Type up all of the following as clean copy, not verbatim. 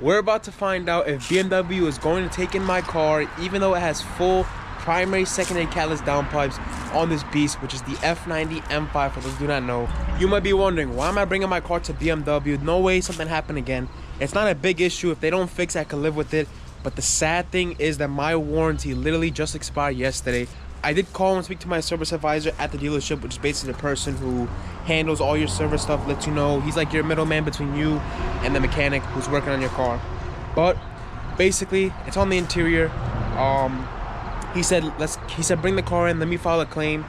We're about to find out if BMW is going to take in my car, even though it has full primary, secondary catless downpipes on this beast, which is the F90 M5 for those who do not know. You might be wondering, why am I bringing my car to BMW? No way something happened again. It's not a big issue. If they don't fix it, I can live with it. But the sad thing is that my warranty literally just expired yesterday. I did call and speak to my service advisor at the dealership, which is basically the person who handles all your service stuff, lets you know. He's like your middleman between you and the mechanic who's working on your car. But basically, it's on the interior. He said bring the car in, let me file a claim.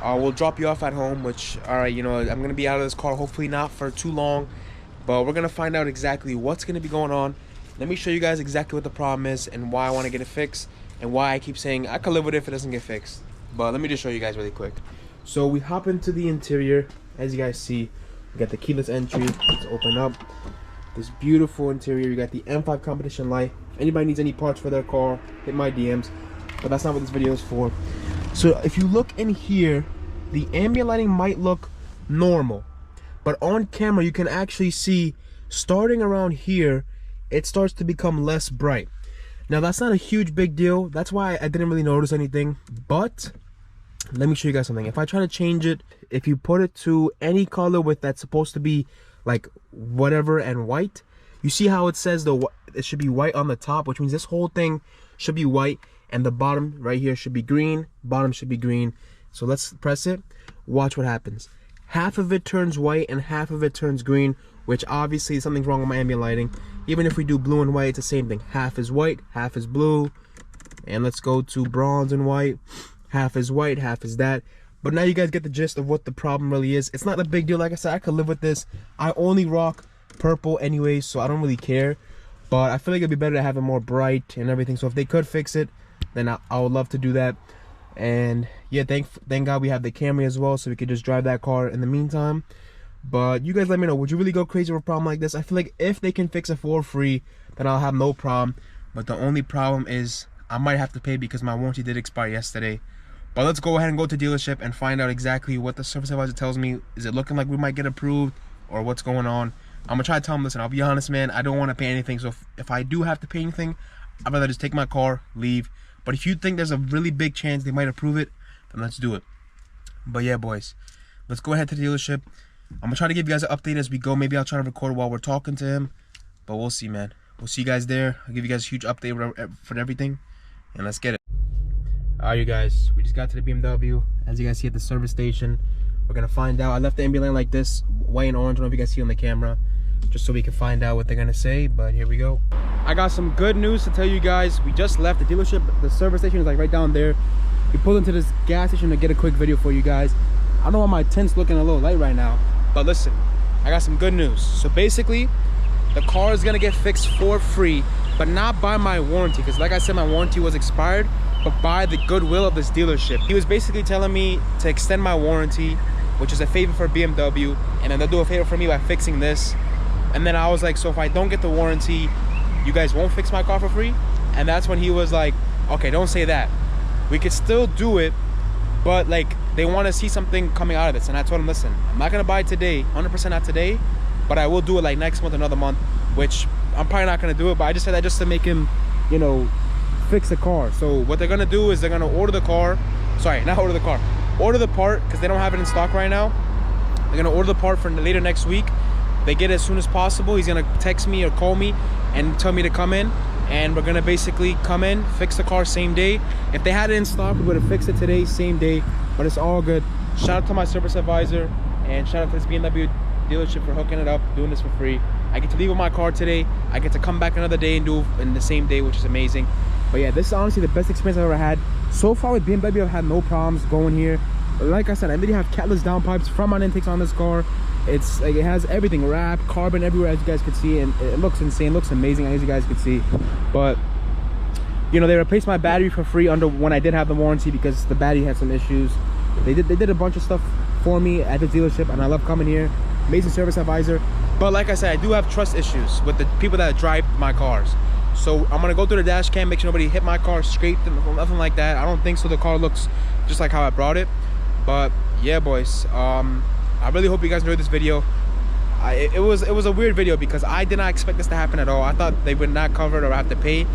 We'll drop you off at home, which, all right, you know, I'm gonna be out of this car hopefully not for too long, but we're gonna find out exactly what's gonna be going on. Let me show you guys exactly what the problem is and why I want to get it fixed, and why I keep saying I could live with it if it doesn't get fixed. But let me just show you guys really quick. So we hop into the interior. As you guys see, we got the keyless entry. Let's open up this beautiful interior. You got the M5 Competition light. If anybody needs any parts for their car, hit my DMs. But that's not what this video is for. So if you look in here, the ambient lighting might look normal, but on camera you can actually see, starting around here, it starts to become less bright. Now that's not a huge big deal. That's why I didn't really notice anything. But let me show you guys something. If I try to change it, if you put it to any color with that's supposed to be like whatever and white, you see how it says it should be white on the top, which means this whole thing should be white, and the bottom right here should be green, bottom should be green. So let's press it, watch what happens. Half of it turns white and half of it turns green, which obviously something's wrong with my ambient lighting. Even if we do blue and white, it's the same thing. Half is white, half is blue. And let's go to bronze and white. Half is white, half is that. But now you guys get the gist of what the problem really is. It's not a big deal. Like I said, I could live with this. I only rock purple anyways, so I don't really care. But I feel like it'd be better to have it more bright and everything. So if they could fix it, then I would love to do that. And yeah, thank God we have the Camry as well, so we could just drive that car in the meantime. But you guys let me know, would you really go crazy over a problem like this? I feel like if they can fix it for free, then I'll have no problem. But the only problem is I might have to pay because my warranty did expire yesterday. But let's go ahead and go to dealership and find out exactly what the service advisor tells me. Is it looking like we might get approved, or what's going on? I'm gonna try to tell them, listen, I'll be honest, man, I don't want to pay anything. So if I do have to pay anything, I'd rather just take my car, leave. But if you think there's a really big chance they might approve it, then let's do it. But yeah, boys, let's go ahead to the dealership. I'm gonna try to give you guys an update as we go. Maybe I'll try to record while we're talking to him, but we'll see, man. We'll see you guys there. I'll give you guys a huge update for everything, and let's get it. All right, you guys, we just got to the BMW. As you guys see at the service station, we're gonna find out. I left the ambient light like this, white and orange. I don't know if you guys see on the camera, just so we can find out what they're gonna say. But here we go. I got some good news to tell you guys. We just left the dealership. The service station is like right down there. We pulled into this gas station to get a quick video for you guys. I don't know why my tint's looking a little light right now, but listen, I got some good news. So basically, the car is gonna get fixed for free, but not by my warranty, because like I said, my warranty was expired, but by the goodwill of this dealership. He was basically telling me to extend my warranty, which is a favor for BMW, and then they'll do a favor for me by fixing this. And then I was like, so if I don't get the warranty, you guys won't fix my car for free? And that's when he was like, okay, don't say that. We could still do it, but like they want to see something coming out of this. And I told him, listen, I'm not gonna buy it today, 100% not today, but I will do it like next month, another month, which I'm probably not gonna do it, but I just said that just to make him, you know, fix the car. So what they're gonna do is they're gonna order the car, sorry, not order the car, order the part, because they don't have it in stock right now. They're gonna order the part for later next week. They get it as soon as possible. He's gonna text me or call me and tell me to come in, and we're gonna basically come in, fix the car same day. If they had it in stock, we would have fixed it today, same day, but it's all good. Shout out to my service advisor, and shout out to this BMW dealership for hooking it up, doing this for free. I get to leave with my car today. I get to come back another day and do it in the same day, which is amazing. But yeah, this is honestly the best experience I've ever had. So far with BMW, I've had no problems going here. Like I said, I literally have catless downpipes from my intakes on this car. It's like it has everything wrapped, carbon everywhere, as you guys can see, and it looks insane, looks amazing, as you guys can see. But you know, they replaced my battery for free under when I did have the warranty, because the battery had some issues. They did a bunch of stuff for me at the dealership, and I love coming here. Amazing service advisor. But like I said, I do have trust issues with the people that drive my cars. So I'm gonna go through the dash cam, make sure nobody hit my car, scraped it, nothing like that. I don't think so. The car looks just like how I brought it. But yeah, boys, I really hope you guys enjoyed this video. it was a weird video because I did not expect this to happen at all. I thought they would not cover it or have to pay,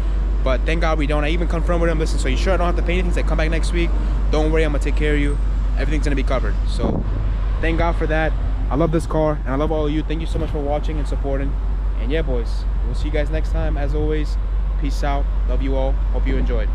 but thank God we don't. I even confirmed with them, listen, so you sure I don't have to pay anything? Say, come back next week, don't worry, I'm gonna take care of you, everything's gonna be covered. So thank God for that. I love this car and I love all of you. Thank you so much for watching and supporting. And yeah, boys, we'll see you guys next time. As always, peace out, love you all, hope you enjoyed.